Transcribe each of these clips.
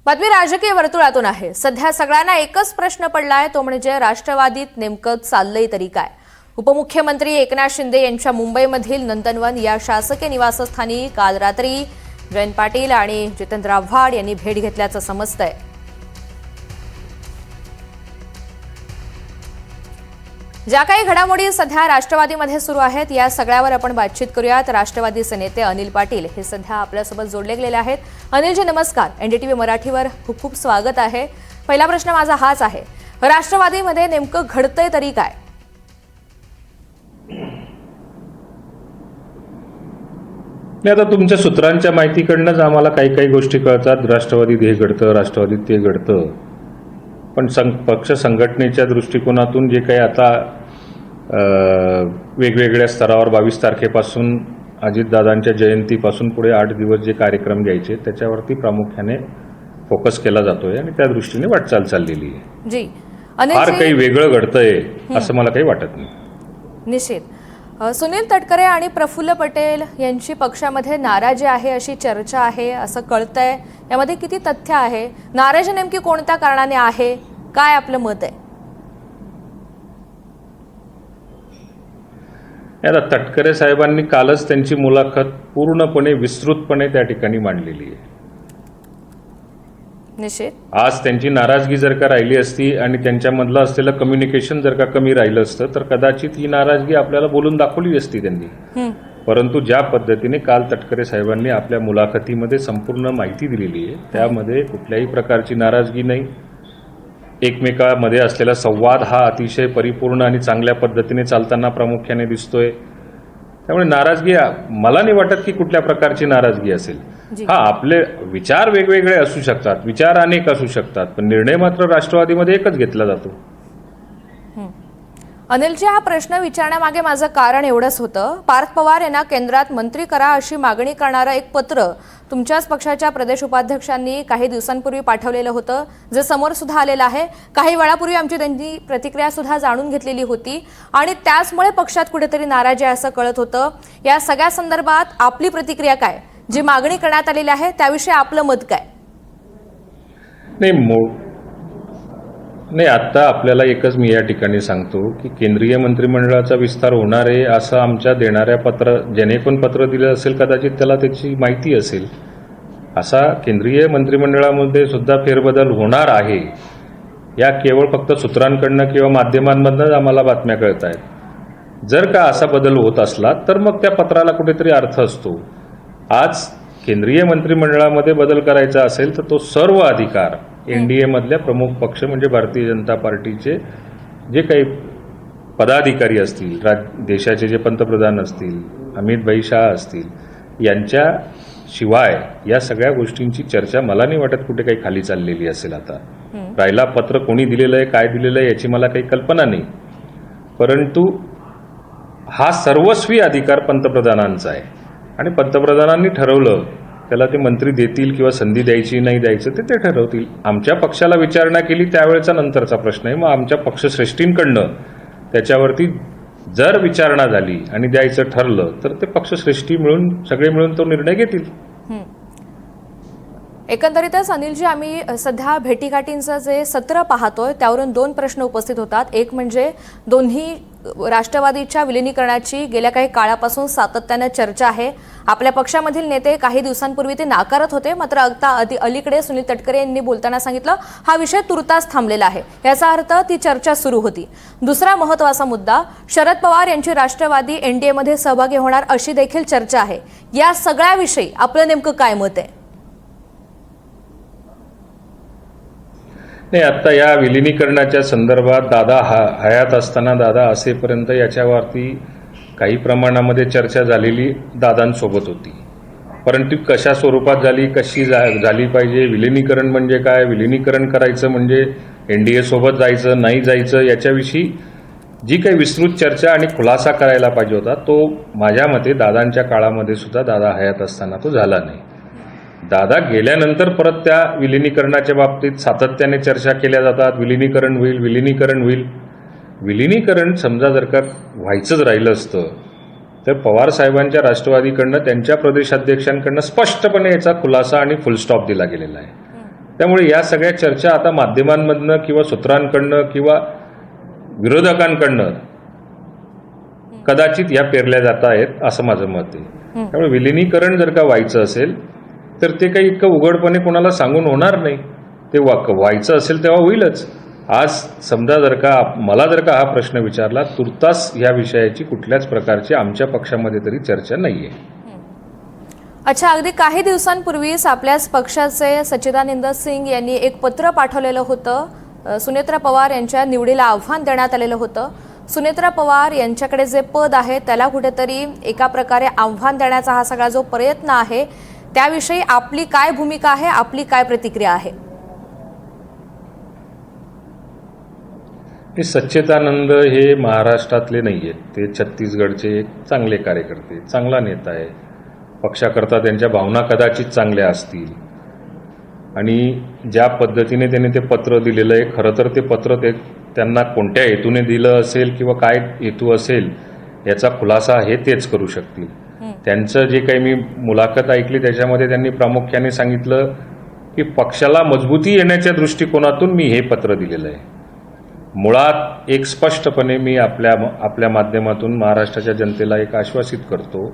बातमी राजकीय वर्तुळातून आहे। सध्या सगळ्यांना एकच प्रश्न पडलाय, तो म्हणजे राष्ट्रवादीत नेमकं चाललंय तरी काय। उपमुख्यमंत्री एकनाथ शिंदे यांच्या मुंबईमधील नंदनवन या शासकीय निवासस्थानी काल रात्री जयंत पाटील आणि जितेंद्र आव्हाड यांनी भेट घेतल्याचं समजतंय। ज्या काही घडामोडी सध्या राष्ट्रवादीमध्ये सुरू आहेत या सगळ्यावर आपण बातचीत करूयात। राष्ट्रवादीचे नेते अनिल पाटील हे सध्या आपल्यासोबत जोडले गेलेले आहेत। अनिलजी नमस्कार, एनडीटीव्ही मराठीवर खूप खूप स्वागत आहे। पहिला प्रश्न माझा हाच आहे, राष्ट्रवादीमध्ये नेमकं घडतंय तरी काय? आता तुमच्या सूत्रांच्या माहितीकडनंच आम्हाला काही काही गोष्टी कळतात। राष्ट्रवादीत हे घडतं, राष्ट्रवादीत ते घडतं, पण पक्ष संघटनेच्या दृष्टिकोनातून जे काही आता वेगवेगळ्या स्तरावर 22 तारखेपासून अजितदादांच्या जयंतीपासून पुढे 8 दिवस जे कार्यक्रम घ्यायचे त्याच्यावरती प्रामुख्याने फोकस केला जातोय आणि त्या दृष्टीने वाटचाल चाललेली आहे। जी, फार काही वेगळं घडतंय असं मला काही वाटत नाही। निश्चित सुनील तटकरे आणि प्रफुल्ल पटेल यांची पक्षामध्ये नाराजी आहे अशी चर्चा आहे असं कळतंय। यामध्ये किती तथ्य आहे? नाराजी नेमकी कोणत्या कारणाने आहे? काय आपलं मत आहे? आता तटकरे साहेबांनी कालच त्यांची मुलाखत पूर्णपणे विस्तृतपणे त्या ठिकाणी मांडलेली आहे। निश्चित आज त्यांची नाराजगी जर का राहिली असती आणि त्यांच्यामधलं असलेलं कम्युनिकेशन जर का कमी राहिलं असतं तर कदाचित ही नाराजगी आपल्याला बोलून दाखवली असती त्यांनी। परंतु ज्या पद्धतीने काल तटकरे साहेबांनी आपल्या मुलाखतीमध्ये संपूर्ण माहिती दिलेली आहे त्यामध्ये कुठल्याही प्रकारची नाराजगी नाही। एकमेकांमध्ये असलेला संवाद हा अतिशय परिपूर्ण आणि चांगल्या पद्धतीने चालताना प्रामुख्याने दिसतोय। त्यामुळे नाराजगी मला नाही वाटत की कुठल्या प्रकारची नाराजगी असेल। हा, आपले विचार वेगवेगळे असू शकतात, विचार अनेक असू शकतात, पण निर्णय मात्र राष्ट्रवादीमध्ये एकच घेतला जातो। अनिलजी, हा प्रश्न विचारण्यामागे माझं कारण एवढंच होतं, पार्थ पवार यांना केंद्रात मंत्री करा अशी मागणी करणारं एक पत्र तुमच्याच पक्षाच्या प्रदेश उपाध्यक्षांनी काही दिवसांपूर्वी पाठवलेलं होतं, जे समोर सुद्धा आलेलं आहे। काही वेळापूर्वी आमची त्यांची प्रतिक्रिया सुद्धा जाणून घेतलेली होती आणि त्याचमुळे पक्षात कुठेतरी नाराजी आहे असं कळत होतं। या सगळ्या संदर्भात आपली प्रतिक्रिया काय? जी मागणी करण्यात आलेली आहे त्याविषयी आपलं मत काय? नाही, आता आपल्याला एकच मी या ठिकाणी सांगतो की केंद्रीय मंत्रिमंडळाचा विस्तार होणार आहे असं आमच्या देणाऱ्या ज्याने पण पत्र दिलं असेल कदाचित त्याला त्याची माहिती असेल। असा केंद्रीय मंत्रिमंडळामध्ये सुद्धा फेरबदल होणार आहे या केवळ फक्त सूत्रांकडनं किंवा माध्यमांमधूनच आम्हाला बातम्या कळत आहेत। जर का असा बदल होत असला तर मग त्या पत्राला कुठेतरी अर्थ असतो। आज केंद्रीय मंत्रिमंडळामध्ये बदल करायचा असेल तर तो सर्व अधिकार एनडीए मधल्या प्रमुख पक्ष म्हणजे भारतीय जनता पार्टीचे जे काही पदाधिकारी असतील, देशाचे जे पंतप्रधान असतील, अमित भाई शाह असतील, यांच्या शिवाय या सगळ्या गोष्टींची चर्चा मला नाही वाटत कुठे काही खाली चाललेली असेल। आता राहिला पत्र कोणी दिलेलं आहे, काय दिलेलं आहे याची मला काही कल्पना नाही, परंतु हा सर्वस्वी अधिकार पंतप्रधानांचा आहे आणि पंतप्रधानांनी ठरवलं त्याला ते मंत्री देतील किंवा संधी द्यायची नाही द्यायचं ते ठरवतील। आमच्या पक्षाला विचारणा केली त्यावेळेचा नंतरचा प्रश्न आहे। मग आमच्या पक्षश्रेष्ठींकडनं त्याच्यावरती जर विचारणा झाली आणि द्यायचं ठरलं तर ते पक्षश्रेष्ठी मिळून सगळे मिळून तो निर्णय घेतील। एकंदरीतच अनिलजी, आम्ही सध्या भेटीगाठींचं जे सत्र पाहतोय त्यावरून 2 प्रश्न उपस्थित होतात। एक म्हणजे दोन्ही राष्ट्रवादीच्या विलिनीकरणाची गेल्या काही काळापासून सातत्याने चर्चा आहे। आपल्या पक्षामधील नेते काही दिवसांपूर्वी ते नाकारत होते, मात्र आता अलीकडे सुनील तटकरे यांनी बोलताना सांगितलं हा विषय तुर्तास थांबलेला आहे, याचा अर्थ ती चर्चा सुरू होती। दुसरा महत्त्वाचा मुद्दा, शरद पवार यांची राष्ट्रवादी एनडीएमध्ये सहभागी होणार अशी देखील चर्चा आहे। या सगळ्याविषयी आपलं नेमकं काय मत आहे? नाही, आता या विलिनीकरणाच्या संदर्भात दादा हयात असताना दादा असेपर्यंत याच्यावरती काही प्रमाणामध्ये चर्चा झालेली दादांसोबत होती, परंतु कशा स्वरूपात झाली, कशी झाली पाहिजे, विलिनीकरण म्हणजे काय, विलिनीकरण करायचं म्हणजे एनडीए सोबत जायचं नाही जायचं याच्याविषयी जी काही विस्तृत चर्चा आणि खुलासा करायला पाहिजे होता तो माझ्या मते दादांच्या काळामध्ये सुद्धा दादा हयात असताना तो झाला नाही। दादा गेल्यानंतर परत त्या विलिनीकरणाच्या बाबतीत सातत्याने चर्चा केल्या जातात, विलिनीकरण होईल, विलिनीकरण होईल। विलिनीकरण समजा जर का व्हायचंच राहिलं असतं तर पवार साहेबांच्या राष्ट्रवादीकडनं त्यांच्या प्रदेशाध्यक्षांकडनं स्पष्टपणे याचा खुलासा आणि फुलस्टॉप दिला गेलेला आहे। त्यामुळे या सगळ्या चर्चा आता माध्यमांमधनं किंवा सूत्रांकडनं किंवा विरोधकांकडनं कदाचित या पेरल्या जात आहेत असं माझं मत आहे. त्यामुळे विलिनीकरण जर का व्हायचं असेल तर ते काही इतकं उघडपणे कोणाला सांगून होणार नाही. ते व्हायचं असेल तेव्हा होईलच. आज समजा जर का मला जर का हा प्रश्न विचारला, तुर्तास या विषयाची कुठल्याच प्रकारची आमच्या पक्षामध्ये तरी चर्चा नाहीये. अच्छा, अगदी काही दिवसांपूर्वीच आपल्याच पक्षाचे सच्चिदानंद सिंग यांनी एक पत्र पाठवलेलं होतं. सुनेत्रा पवार यांच्या निवडीला आव्हान देण्यात आलेलं होतं. सुनेत्रा पवार यांच्याकडे जे पद आहे त्याला कुठेतरी एका प्रकारे आव्हान देण्याचा हा सगळा जो प्रयत्न आहे, त्याविषयी आपली काय भूमिका आहे, आपली काय प्रतिक्रिया आहे? सच्चिदानंद हे महाराष्ट्रातले नाही आहेत. ते छत्तीसगडचे एक चांगले कार्यकर्ते, चांगला नेता आहे. पक्षाकरता त्यांच्या भावना कदाचित चांगल्या असतील आणि ज्या पद्धतीने त्यांनी ते पत्र दिलेलं आहे, खरं तर ते पत्र त्यांना कोणत्या हेतूने दिलं असेल किंवा काय हेतू असेल याचा खुलासा हे तेच करू शकतील. त्यांचं जे काही मी मुलाखत ऐकली त्याच्यामध्ये त्यांनी प्रामुख्याने सांगितलं की पक्षाला मजबूती येण्याच्या दृष्टिकोनातून मी हे पत्र दिलेलं आहे. मुळात एक स्पष्टपणे मी आपल्या माध्यमातून महाराष्ट्राच्या जनतेला एक आश्वासित करतो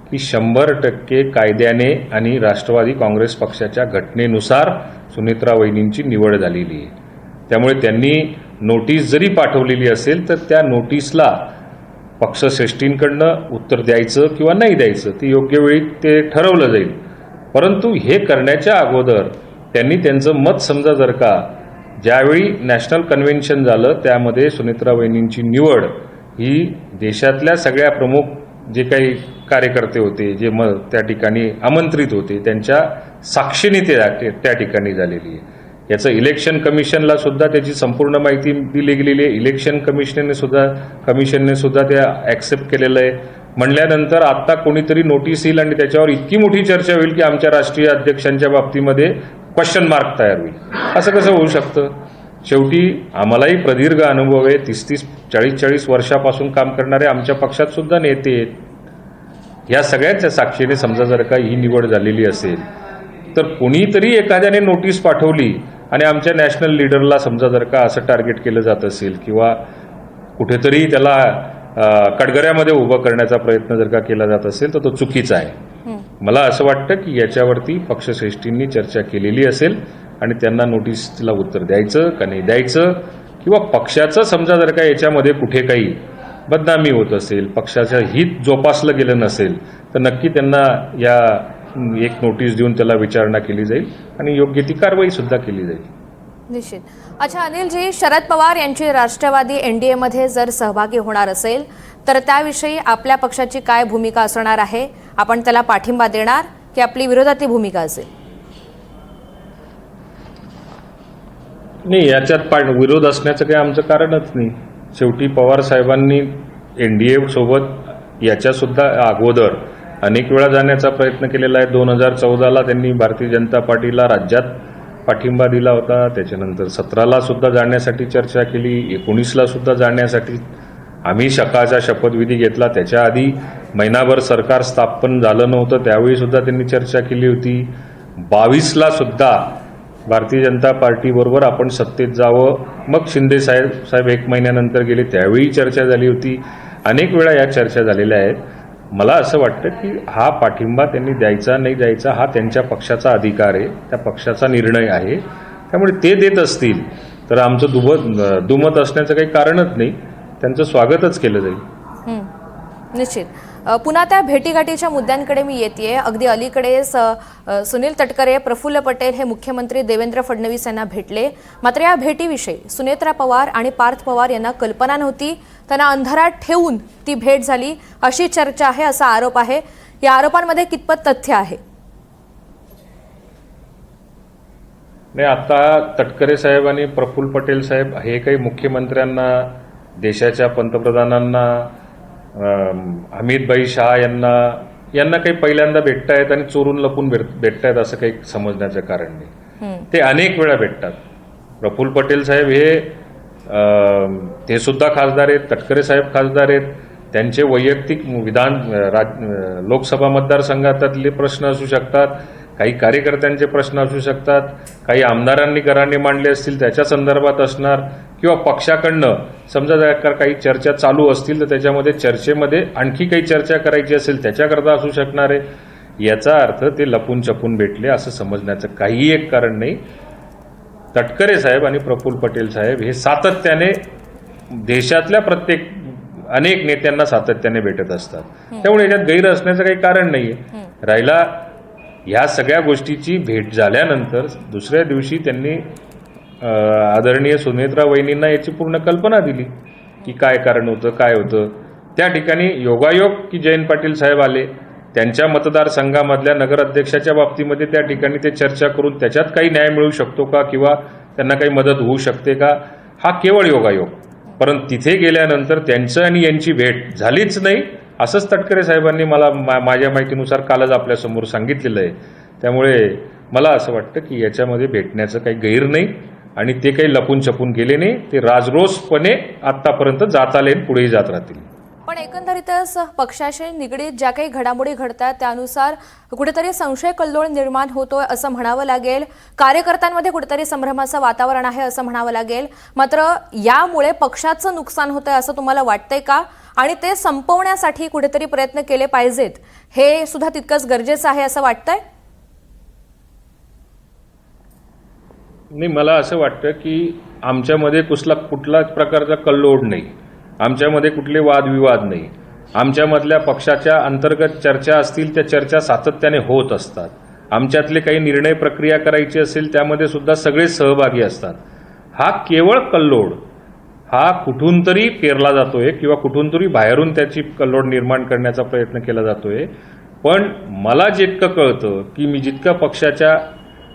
की 100% कायद्याने आणि राष्ट्रवादी काँग्रेस पक्षाच्या घटनेनुसार सुनेत्रा वहिनींची निवड झालेली आहे. त्यामुळे त्यांनी नोटीस जरी पाठवलेली असेल तर त्या नोटीसला पक्षश्रेष्ठींकडनं उत्तर द्यायचं किंवा नाही द्यायचं ते योग्य वेळी ते ठरवलं जाईल. परंतु हे करण्याच्या अगोदर त्यांनी त्यांचं मत समजा जर का ज्यावेळी नॅशनल कन्व्हेन्शन झालं त्यामध्ये सुनेत्रा वहिनींची निवड ही देशातल्या सगळ्या प्रमुख जे काही कार्यकर्ते होते जे त्या ठिकाणी आमंत्रित होते त्यांच्या साक्षीने त्या ठिकाणी झालेली आहे. याचं इलेक्शन कमिशनला सुद्धा त्याची संपूर्ण माहिती दिली गेलेली आहे. इलेक्शन कमिशनने सुद्धा ते ॲक्सेप्ट केलेलं आहे. म्हणल्यानंतर आता कोणीतरी नोटीस येईल आणि त्याच्यावर इतकी मोठी चर्चा होईल की आमच्या राष्ट्रीय अध्यक्षांच्या बाबतीमध्ये क्वेश्चन मार्क तयार होईल. असं कसं होऊ शकतं? शेवटी आम्हालाही प्रदीर्घ अनुभव आहे. 30-30, 40-40 वर्षापासून काम करणारे आमच्या पक्षात सुद्धा नेते आहेत. या सगळ्यांच्या साक्षीने समजा जर का ही निवड झालेली असेल तर कोणीतरी एखाद्याने नोटीस पाठवली आणि आमच्या नॅशनल लीडरला समजा जर का असं टार्गेट केलं जात असेल किंवा कुठेतरी त्याला कटघऱ्यामध्ये उभं करण्याचा प्रयत्न जर का केला जात असेल तर तो चुकीचा आहे. मला असं वाटतं की याच्यावरती पक्षश्रेष्ठींनी चर्चा केलेली असेल आणि त्यांना नोटीसला उत्तर द्यायचं का नाही द्यायचं किंवा पक्षाचं समजा जर का याच्यामध्ये कुठे काही बदनामी होत असेल, पक्षाचं हित जोपासलं गेलं नसेल तर नक्की त्यांना या एक नोटीस देऊन त्याला विचारणा केली जाईल आणि योग्य ती कारवाई सुद्धा केली जाईल. निश्चित. अच्छा अनिलजी, शरद पवार यांची राष्ट्रवादी NDA मध्ये जर सहभागी होणार असेल तर त्याविषयी आपल्या पक्षाची काय भूमिका असणार आहे? आपण त्याला पाठिंबा देणार की आपली विरोधातली भूमिका असेल? नाही, याच्यात विरोध असण्याचं काही आमचं कारणच नाही. शेवटी पवार साहेबांनी NDA सोबत याच्यासुद्धा अगोदर अनेक वेळा जाण्याचा प्रयत्न केलेला आहे. 2014ला त्यांनी भारतीय जनता पार्टीला राज्यात पाठिंबा दिला होता. त्याच्यानंतर 17ला सुद्धा जाण्यासाठी चर्चा केली, 19ला सुद्धा जाण्यासाठी आम्ही सकाळचा शपथविधी घेतला. त्याच्या आधी महिनाभर सरकार स्थापन झालं नव्हतं त्यावेळी सुद्धा त्यांनी चर्चा केली होती. 22ला सुद्धा भारतीय जनता पार्टीबरोबर आपण सत्तेत जावं, मग शिंदे साहेब 1 महिन्यानंतर गेले त्यावेळी चर्चा झाली होती. अनेक वेळा या चर्चा झालेल्या आहेत. मला असं वाटतं की हा पाठिंबा त्यांनी द्यायचा नाही द्यायचा हा त्यांच्या पक्षाचा अधिकार आहे, त्या पक्षाचा निर्णय आहे. त्यामुळे ते देत असतील तर आमचं दुमत असण्याचं काही कारणच नाही. त्यांचं स्वागतच केलं जाईल. निश्चित. पुन्हा त्या भेटीगाठीच्या मुद्द्यांकडे मी येते. अगदी अलीकडेच सुनील तटकरे, प्रफुल्ल पटेल हे मुख्यमंत्री देवेंद्र फडणवीस यांना भेटले. मात्र या भेटीविषयी सुनेत्रा पवार आणि पार्थ पवार यांना कल्पना नव्हती. त्यांना अंधारात ठेवून ती भेट झाली अशी चर्चा आहे, असा आरोप आहे. या आरोपांमध्ये कितपत तथ्य आहे? नाही, आता तटकरे साहेब आणि प्रफुल्ल पटेल साहेब हे काही मुख्यमंत्र्यांना, देशाच्या पंतप्रधानांना, हमीदभाई शाह यांना काही पहिल्यांदा भेटतायत आणि चोरून लपून भेटतायत असं काही समजण्याचं कारण नाही. ते अनेक वेळा भेटतात. प्रफुल्ल पटेल साहेब ते सुद्धा खासदार आहेत, तटकरे साहेब खासदार आहेत. त्यांचे वैयक्तिक लोकसभा मतदारसंघातले प्रश्न असू शकतात काही कार्यकर्त्यांचे प्रश्न असू शकतात, काही आमदारांनी गराणे मांडले असतील त्याच्या संदर्भात असणार, किंवा पक्षाकडनं समजा जर काही चर्चा चालू असतील तर त्याच्यामध्ये चर्चेमध्ये आणखी काही चर्चा करायची असेल त्याच्याकरता असू शकणार आहे. याचा अर्थ ते लपून छपून भेटले असं समजण्याचं काहीही एक कारण नाही. तटकरे साहेब आणि प्रफुल्ल पटेल साहेब हे सातत्याने देशातल्या अनेक नेत्यांना सातत्याने भेटत असतात, त्यामुळे याच्यात गैर असण्याचं काही कारण नाहीये. राहिला ह्या सगळ्या गोष्टीची भेट झाल्यानंतर दुसऱ्या दिवशी त्यांनी आदरणीय सुनेत्रा वहिनींना याची पूर्ण कल्पना दिली की काय कारण होतं, काय होतं. त्या ठिकाणी योगायोग की जयंत पाटील साहेब आले, त्यांच्या मतदारसंघामधल्या नगराध्यक्षाच्या बाबतीमध्ये त्या ठिकाणी ते चर्चा करून त्याच्यात काही न्याय मिळू शकतो का किंवा त्यांना काही मदत होऊ शकते का, हा केवळ योगायोग. परंतु तिथे गेल्यानंतर त्यांचं आणि यांची भेट झालीच नाही असंच तटकरे साहेबांनी मला माझ्या माहितीनुसार कालच आपल्यासमोर सांगितलेलं आहे. त्यामुळे मला असं वाटतं की याच्यामध्ये भेटण्याचं काही गैर नाही आणि ते काही लपून छपून गेले नाही, ते राजरोसपणे आतापर्यंत जात आले आणि पुढेही जात राहतील. पण एकंदरीतच पक्षाशी निगडीत ज्या काही घडामोडी घडतात त्यानुसार कुठेतरी संशय कल्लोळ निर्माण होतोय असं म्हणावं लागेल. कार्यकर्त्यांमध्ये कुठेतरी संभ्रमाचं वातावरण आहे असं म्हणावं लागेल. मात्र यामुळे पक्षाचं नुकसान होतंय असं तुम्हाला वाटतंय का? आणि ते संपवण्यासाठी कुठेतरी प्रयत्न केले पाहिजेत, हे सुद्धा तितकंच गरजेचं आहे असं वाटतंय? नाही, मला असं वाटतं की आमच्यामध्ये कुठलाच प्रकारचा कल्लोळ नाही, आमच्यामध्ये कुठले वादविवाद नाही. आमच्यामधल्या पक्षाच्या अंतर्गत चर्चा असतील त्या चर्चा सातत्याने होत असतात. आमच्यातले काही निर्णय प्रक्रिया करायची असेल त्यामध्ये सुद्धा सगळे सहभागी असतात. हा केवळ कल्लोळ हा कुठून तरी पेरला जातोय किंवा कुठून तरी बाहेरून त्याची कल्लोळ निर्माण करण्याचा प्रयत्न केला जातोय. पण मला जितकं कळतं की मी जितका पक्षाच्या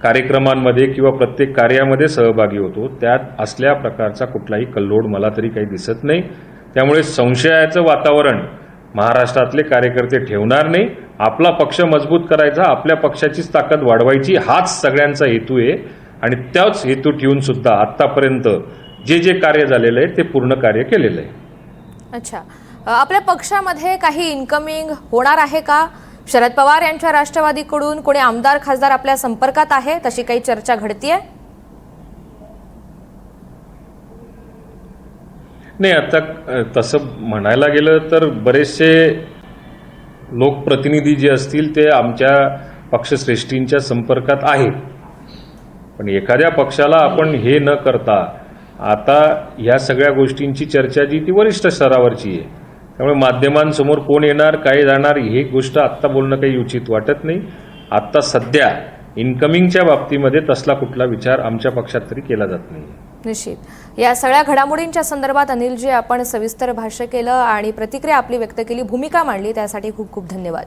कार्यक्रमांमध्ये किंवा प्रत्येक कार्यामध्ये सहभागी होतो त्यात असल्या प्रकारचा कुठलाही कल्लोळ मला तरी काही दिसत नाही. त्यामुळे संशयाचं वातावरण महाराष्ट्रातले कार्यकर्ते ठेवणार नाही. आपला पक्ष मजबूत करायचा, आपल्या पक्षाचीच ताकद वाढवायची हाच सगळ्यांचा हेतू आहे आणि त्याच हेतू ठेवून सुद्धा आतापर्यंत जे कार्य झालेलं आहे ते पूर्ण कार्य केलेलं आहे. अच्छा, आपल्या पक्षामध्ये काही इन्कमिंग होणार आहे का? शरद पवार यांच्या राष्ट्रवादीकडून कोणी आमदार खासदार आपल्या संपर्कात आहे, तशी काही चर्चा घडतीये? नाही, आता तसं म्हणायला गेलं तर बरेचसे लोकप्रतिनिधी जे असतील ते आमच्या पक्षश्रेष्ठींच्या संपर्कात आहेत. पण एखाद्या पक्षाला आपण हे न करता आता ह्या सगळ्या गोष्टींची चर्चा जी ती वरिष्ठ स्तरावरची आहे, त्यामुळे माध्यमांसमोर कोण येणार काय जाणार ही गोष्ट आत्ता बोलणं काही उचित वाटत नाही. आत्ता सध्या इन्कमिंगच्या बाबतीमध्ये तसला कुठला विचार आमच्या पक्षात तरी केला जात नाही. निश्चित. या सगळ्या घडामोडींच्या संदर्भात अनिलजी आपण सविस्तर भाष्य केलं आणि प्रतिक्रिया आपली व्यक्त केली, भूमिका मांडली, त्यासाठी खूप खूप धन्यवाद.